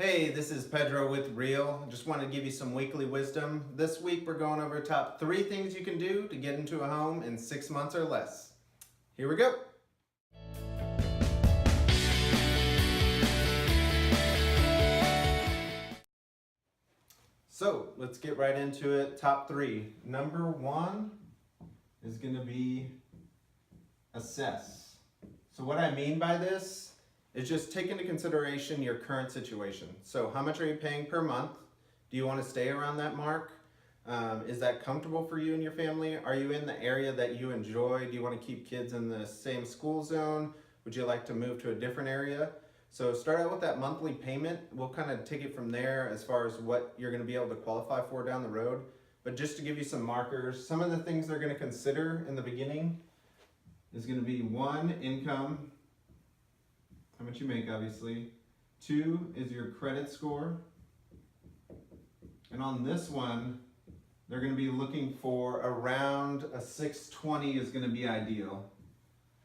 Hey, this is Pedro with Real. Just want to give you some weekly wisdom. This week we're going over top 3 things you can do to get into a home in 6 months or less. Here we go. So let's get right into it. Top 3. Number 1 is going to be assess. So what I mean by this is just take into consideration your current situation. So how much are you paying per month? Do you want to stay around that mark? Is that comfortable for you and your family? Are you in the area that you enjoy? Do you want to keep kids in the same school zone? Would you like to move to a different area? So start out with that monthly payment. We'll kind of take it from there as far as what you're going to be able to qualify for down the road. But just to give you some markers, some of the things they're going to consider in the beginning is going to be 1, income, how much you make obviously. 2 is your credit score. And on this one, they're going to be looking for around a 620 is going to be ideal.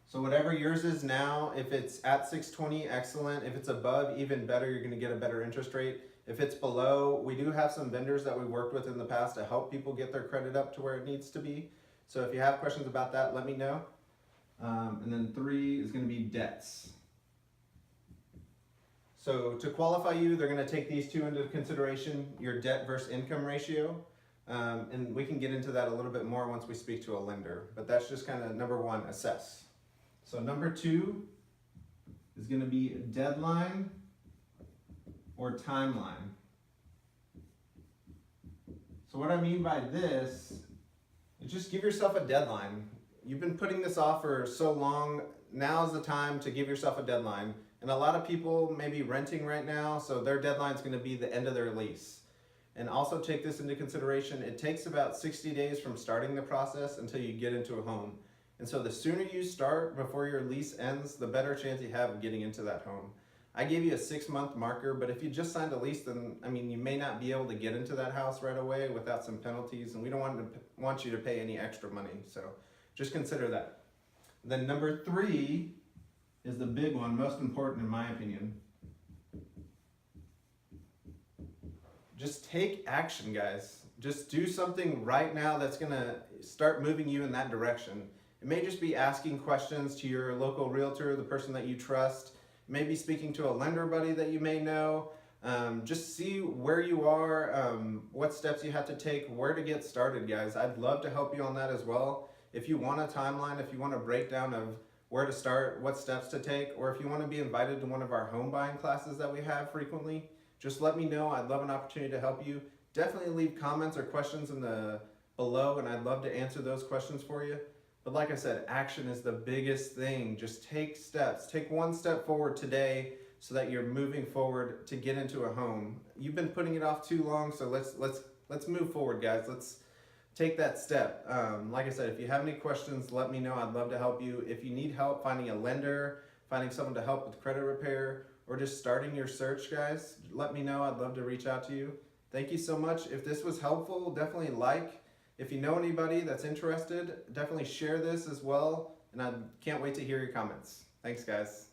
So whatever yours is now, if it's at 620, excellent. If it's above, even better, you're going to get a better interest rate. If it's below, we do have some vendors that we worked with in the past to help people get their credit up to where it needs to be. So if you have questions about that, let me know. And then 3 is going to be debts. So to qualify you, they're going to take these 2 into consideration, your debt versus income ratio. And we can get into that a little bit more once we speak to a lender. But that's just kind of number 1, assess. So number 2 is going to be deadline or timeline. So what I mean by this is just give yourself a deadline. You've been putting this off for so long. Now's the time to give yourself a deadline. And a lot of people may be renting right now, so their deadline is going to be the end of their lease. And also take this into consideration, it takes about 60 days from starting the process until you get into a home. And so the sooner you start before your lease ends, the better chance you have of getting into that home. I gave you a 6-month marker, but if you just signed a lease, then you may not be able to get into that house right away without some penalties, and we don't want you to pay any extra money. So just consider that. Then number 3 is the big one, most important in my opinion. Just take action, guys. Just do something right now that's gonna start moving you in that direction. It may just be asking questions to your local realtor, the person that you trust. Maybe speaking to a lender buddy that you may know. Just see where you are, what steps you have to take, where to get started, guys. I'd love to help you on that as well. If you want a timeline, if you want a breakdown of where to start, what steps to take, or if you want to be invited to one of our home buying classes that we have frequently, just let me know. I'd love an opportunity to help you. Definitely leave comments or questions in the below, and I'd love to answer those questions for you. But like I said, action is the biggest thing. Just take steps. Take 1 step forward today so that you're moving forward to get into a home. You've been putting it off too long, so let's move forward, guys. Let's take that step. Like I said, if you have any questions, let me know. I'd love to help you. If you need help finding a lender, finding someone to help with credit repair, or just starting your search, guys, let me know. I'd love to reach out to you. Thank you so much. If this was helpful, definitely like. If you know anybody that's interested, definitely share this as well. And I can't wait to hear your comments. Thanks, guys.